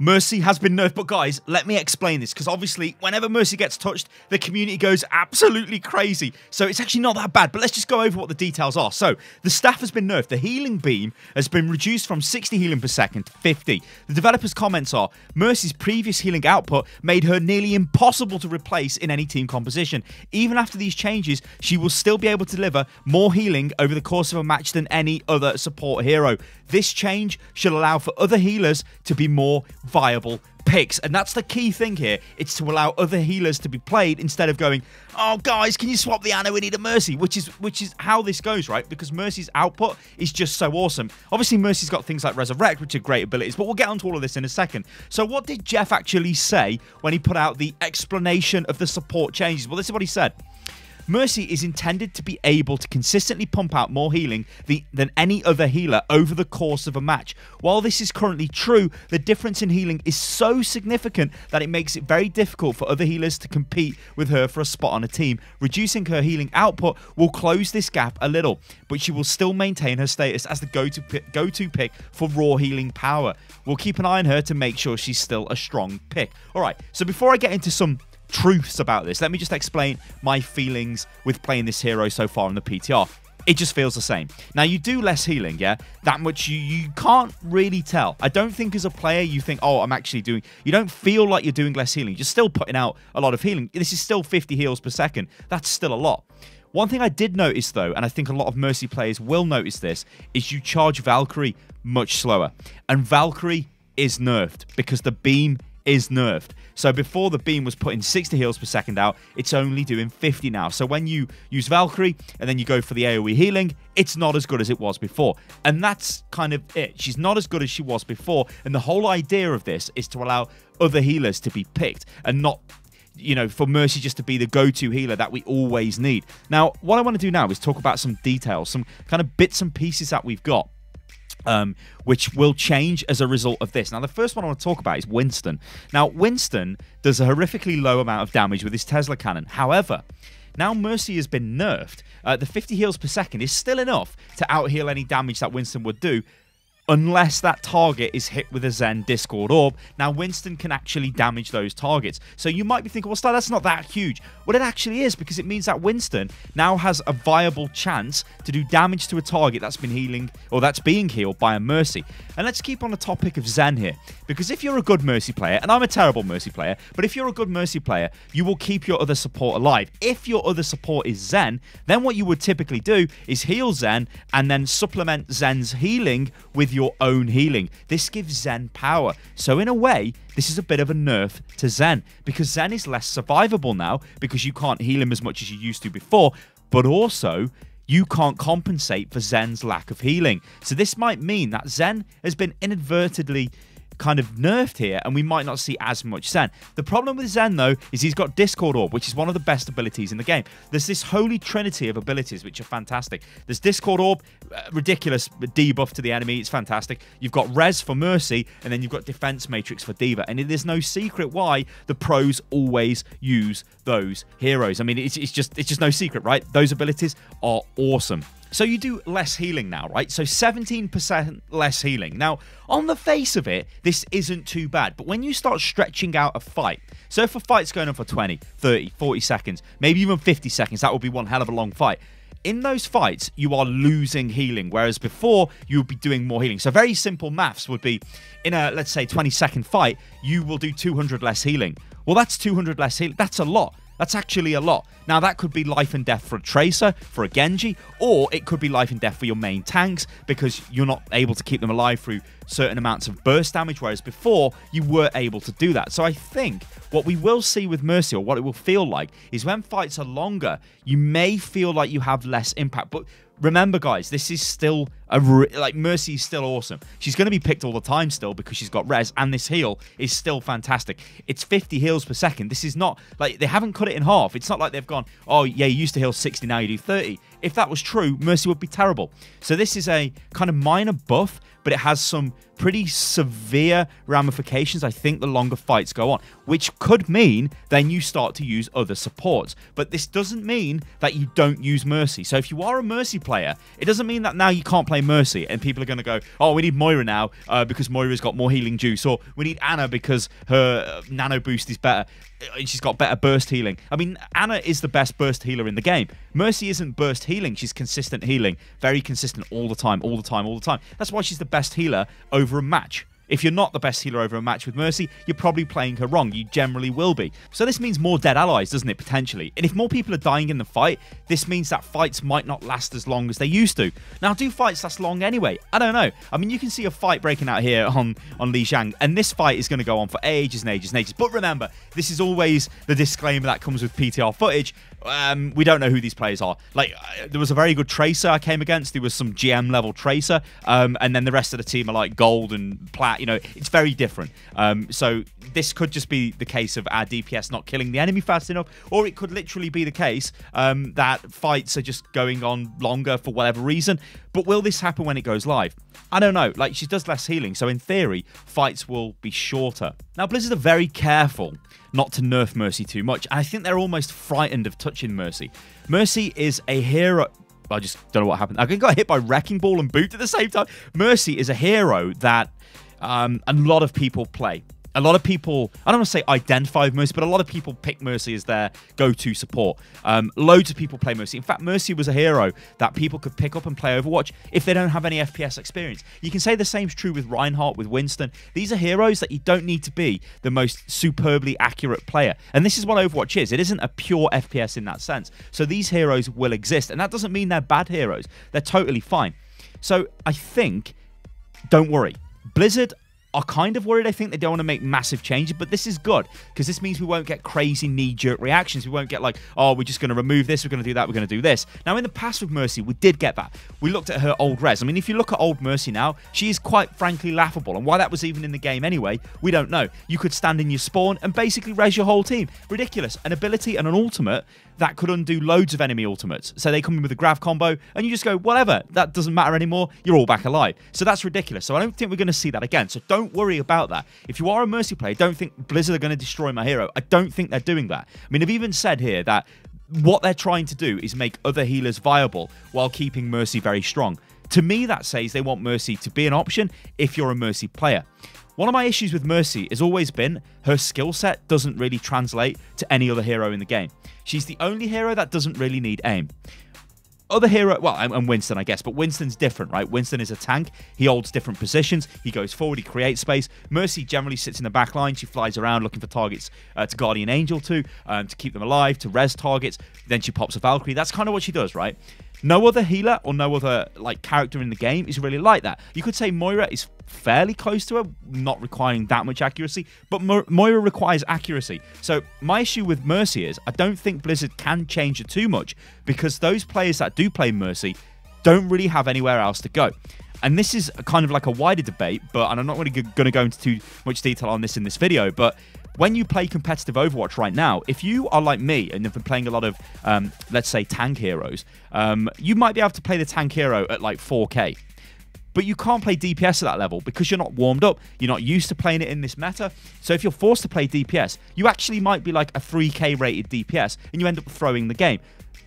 Mercy has been nerfed, but guys, let me explain this, because obviously, whenever Mercy gets touched, the community goes absolutely crazy. So it's actually not that bad, but let's just go over what the details are. So, the staff has been nerfed. The healing beam has been reduced from 60 healing per second to 50. The developer's comments are, Mercy's previous healing output made her nearly impossible to replace in any team composition. Even after these changes, she will still be able to deliver more healing over the course of a match than any other support hero. This change should allow for other healers to be more viable picks, and that's the key thing here. It's to allow other healers to be played instead of going, oh guys, can you swap the Ana? We need a Mercy, which is how this goes, right? Because Mercy's output is just so awesome. Obviously, Mercy's got things like Resurrect, which are great abilities, but we'll get onto all of this in a second. So what did Jeff actually say when he put out the explanation of the support changes? Well, this is what he said. Mercy is intended to be able to consistently pump out more healing than any other healer over the course of a match. While this is currently true, the difference in healing is so significant that it makes it very difficult for other healers to compete with her for a spot on a team. Reducing her healing output will close this gap a little, but she will still maintain her status as the go-to pick for raw healing power. We'll keep an eye on her to make sure she's still a strong pick. Alright, so before I get into some truths about this, let me just explain my feelings with playing this hero so far on the PTR. It just feels the same. Now, you do less healing, yeah? That much you can't really tell. I don't think as a player you think, oh, I'm actually doing... You don't feel like you're doing less healing. You're still putting out a lot of healing. This is still 50 heals per second. That's still a lot. One thing I did notice, though, and I think a lot of Mercy players will notice this, is you charge Valkyrie much slower. And Valkyrie is nerfed because the beam is nerfed. So before the beam was putting 60 heals per second out, it's only doing 50 now. So when you use Valkyrie and then you go for the AoE healing, it's not as good as it was before. And that's kind of it. She's not as good as she was before. And the whole idea of this is to allow other healers to be picked and not, you know, for Mercy just to be the go-to healer that we always need. Now, what I want to do now is talk about some details, some kind of bits and pieces that we've got, which will change as a result of this. Now, the first one I want to talk about is Winston. Now, Winston does a horrifically low amount of damage with his Tesla cannon. However, now Mercy has been nerfed. The 50 heals per second is still enough to out-heal any damage that Winston would do, unless that target is hit with a Zen Discord Orb. Now, Winston can actually damage those targets. So you might be thinking, well, Star, that's not that huge. Well, it actually is, because it means that Winston now has a viable chance to do damage to a target that's been healing, or that's being healed by a Mercy. And let's keep on the topic of Zen here, because if you're a good Mercy player, and I'm a terrible Mercy player, but if you're a good Mercy player, you will keep your other support alive. If your other support is Zen, then what you would typically do is heal Zen and then supplement Zen's healing with your own healing. This gives Zen power. So in a way, this is a bit of a nerf to Zen, because Zen is less survivable now because you can't heal him as much as you used to before, but also you can't compensate for Zen's lack of healing. So this might mean that Zen has been inadvertently kind of nerfed here, and we might not see as much Zen. The problem with Zen, though, is he's got Discord Orb, which is one of the best abilities in the game. There's this holy trinity of abilities, which are fantastic. There's Discord Orb, ridiculous debuff to the enemy. It's fantastic. You've got Res for Mercy, and then you've got Defense Matrix for D.Va, and there's no secret why the pros always use those heroes. I mean, it's just no secret, right? Those abilities are awesome. So you do less healing now, right? So 17% less healing. Now, on the face of it, this isn't too bad. But when you start stretching out a fight, so if a fight's going on for 20, 30, 40 seconds, maybe even 50 seconds, that would be one hell of a long fight. In those fights, you are losing healing, whereas before, you would be doing more healing. So very simple maths would be, in a, let's say, 20-second fight, you will do 200 less healing. Well, that's 200 less healing. That's a lot. That's actually a lot. Now, that could be life and death for a Tracer, for a Genji, or it could be life and death for your main tanks because you're not able to keep them alive through certain amounts of burst damage, whereas before, you were able to do that. So I think what we will see with Mercy, or what it will feel like, is when fights are longer, you may feel like you have less impact. But remember, guys, this is still Mercy is still awesome. She's going to be picked all the time still because she's got res, and this heal is still fantastic. It's 50 heals per second. This is not like they haven't cut it in half. It's not like they've gone, oh yeah, you used to heal 60, now you do 30. If that was true, Mercy would be terrible. So this is a kind of minor buff, but it has some pretty severe ramifications, I think, the longer fights go on, which could mean then you start to use other supports. But this doesn't mean that you don't use Mercy. So if you are a Mercy player, it doesn't mean that now you can't play play Mercy, and people are going to go, oh, we need Moira now because Moira's got more healing juice, or we need Anna because her nano boost is better and she's got better burst healing. I mean, Anna is the best burst healer in the game. Mercy isn't burst healing, she's consistent healing, very consistent all the time, all the time, all the time. That's why she's the best healer over a match. If you're not the best healer over a match with Mercy, you're probably playing her wrong. You generally will be. So this means more dead allies, doesn't it, potentially? And if more people are dying in the fight, this means that fights might not last as long as they used to. Now, do fights last long anyway? I don't know. I mean, you can see a fight breaking out here on Li Xiang, and this fight is going to go on for ages and ages and ages. But remember, this is always the disclaimer that comes with PTR footage. We don't know who these players are. Like, there was a very good Tracer I came against. There was some GM level Tracer, and then the rest of the team are like gold and plat. You know, it's very different. So this could just be the case of our DPS not killing the enemy fast enough, or it could literally be the case that fights are just going on longer for whatever reason. But will this happen when it goes live? I don't know. Like, she does less healing, so in theory, fights will be shorter. Now, Blizzard are very careful not to nerf Mercy too much, and I think they're almost frightened of touching Mercy. Mercy is a hero. I just don't know what happened. I got hit by Wrecking Ball and Boot at the same time. Mercy is a hero that a lot of people play. A lot of people, I don't want to say identify with Mercy, but a lot of people pick Mercy as their go-to support. Loads of people play Mercy. In fact, Mercy was a hero that people could pick up and play Overwatch if they don't have any FPS experience. You can say the same's true with Reinhardt, with Winston. These are heroes that you don't need to be the most superbly accurate player. And this is what Overwatch is. It isn't a pure FPS in that sense. So these heroes will exist. And that doesn't mean they're bad heroes. They're totally fine. So I think, don't worry. Blizzard are kind of worried. I think they don't want to make massive changes, but this is good because this means we won't get crazy knee-jerk reactions. We won't get like, oh, we're just going to remove this, we're going to do that, we're going to do this. Now, in the past with Mercy, we did get that. We looked at her old res. I mean, if you look at old Mercy now, she is quite frankly laughable, and why that was even in the game anyway, we don't know. You could stand in your spawn and basically res your whole team. Ridiculous. An ability and an ultimate that could undo loads of enemy ultimates. So they come in with a grav combo, and you just go, whatever, that doesn't matter anymore, you're all back alive. So that's ridiculous. So I don't think we're going to see that again. So don't worry about that. If you are a Mercy player, don't think Blizzard are going to destroy my hero. I don't think they're doing that. I mean, they've even said here that what they're trying to do is make other healers viable while keeping Mercy very strong. To me, that says they want Mercy to be an option if you're a Mercy player. One of my issues with Mercy has always been her skill set doesn't really translate to any other hero in the game. She's the only hero that doesn't really need aim. Other hero, well, and Winston, I guess, but Winston's different, right? Winston is a tank. He holds different positions. He goes forward. He creates space. Mercy generally sits in the back line. She flies around looking for targets to Guardian Angel to keep them alive, to res targets. Then she pops a Valkyrie. That's kind of what she does, right? No other healer or no other like character in the game is really like that. You could say Moira is fairly close to her, not requiring that much accuracy, but Moira requires accuracy. So my issue with Mercy is I don't think Blizzard can change it too much because those players that do play Mercy don't really have anywhere else to go. And this is kind of like a wider debate, and I'm not really going to go into too much detail on this in this video, but when you play competitive Overwatch right now, if you are like me and have been playing a lot of, let's say, tank heroes, you might be able to play the tank hero at like 4K. But you can't play DPS at that level because you're not warmed up. You're not used to playing it in this meta. So if you're forced to play DPS, you actually might be like a 3K rated DPS and you end up throwing the game.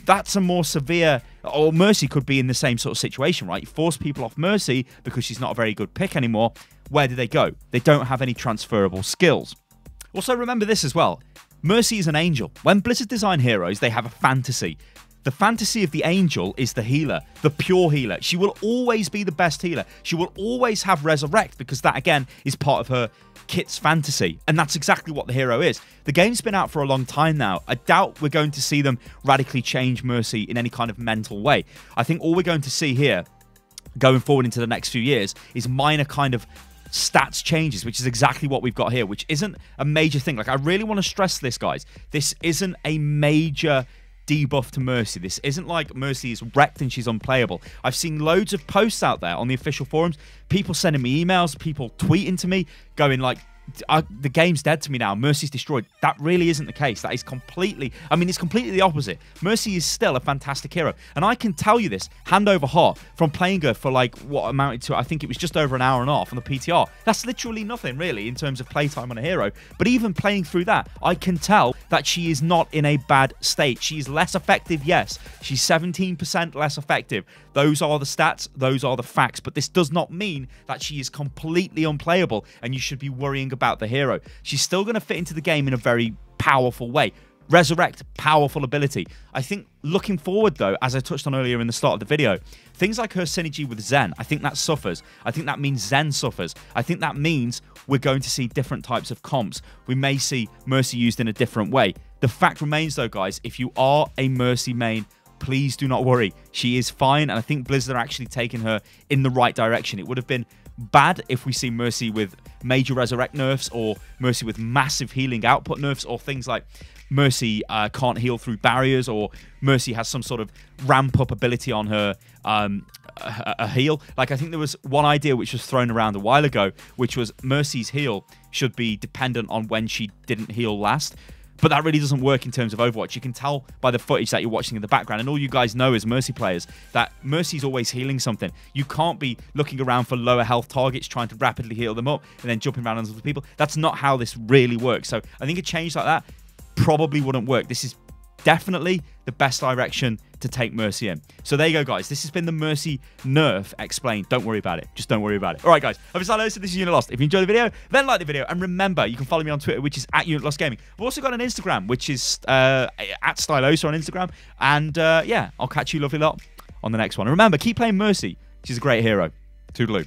That's a more severe, or Mercy could be in the same sort of situation, right? You force people off Mercy because she's not a very good pick anymore. Where do they go? They don't have any transferable skills. Also, remember this as well. Mercy is an angel. When Blizzard design heroes, they have a fantasy. The fantasy of the angel is the healer, the pure healer. She will always be the best healer. She will always have resurrect because that, again, is part of her kit's fantasy. And that's exactly what the hero is. The game's been out for a long time now. I doubt we're going to see them radically change Mercy in any kind of mental way. I think all we're going to see here, going forward into the next few years, is minor kind of stats changes, which is exactly what we've got here, which isn't a major thing. Like, I really want to stress this, guys. This isn't a major debuff to Mercy. This isn't like Mercy is wrecked and she's unplayable. I've seen loads of posts out there on the official forums, people sending me emails, people tweeting to me, going like, the game's dead to me now. Mercy's destroyed. That really isn't the case. That is completely, I mean, it's completely the opposite. Mercy is still a fantastic hero. And I can tell you this, hand over heart, from playing her for like what amounted to, I think it was just over an hour and a half on the PTR. That's literally nothing really in terms of playtime on a hero. But even playing through that, I can tell that she is not in a bad state. She's less effective, yes. She's 17% less effective. Those are the stats, those are the facts. But this does not mean that she is completely unplayable and you should be worrying about the hero. She's still going to fit into the game in a very powerful way. Resurrect, powerful ability. I think looking forward though, as I touched on earlier in the start of the video, things like her synergy with Zen, I think that suffers. I think that means Zen suffers. I think that means we're going to see different types of comps. We may see Mercy used in a different way. The fact remains though, guys, if you are a Mercy main, please do not worry. She is fine, and I think Blizzard are actually taking her in the right direction. It would have been bad if we see Mercy with major resurrect nerfs, or Mercy with massive healing output nerfs, or things like Mercy can't heal through barriers, or Mercy has some sort of ramp up ability on her a heal. Like, I think there was one idea which was thrown around a while ago, which was Mercy's heal should be dependent on when she didn't heal last. But that really doesn't work in terms of Overwatch. You can tell by the footage that you're watching in the background, and all you guys know as Mercy players, that Mercy's always healing something. You can't be looking around for lower health targets, trying to rapidly heal them up, and then jumping around on other people. That's not how this really works. So I think a change like that probably wouldn't work. This is definitely the best direction to take Mercy in. So there you go, guys. This has been the Mercy nerf explained. Don't worry about it. Just don't worry about it. All right, guys. I'm Stylosa. This is UnitLost. If you enjoyed the video, then like the video. And remember, you can follow me on Twitter, which is @UnitLostGaming. We've also got an Instagram, which is @Stylosa on Instagram. And yeah, I'll catch you lovely lot on the next one. And remember, keep playing Mercy. She's a great hero. Toodaloo.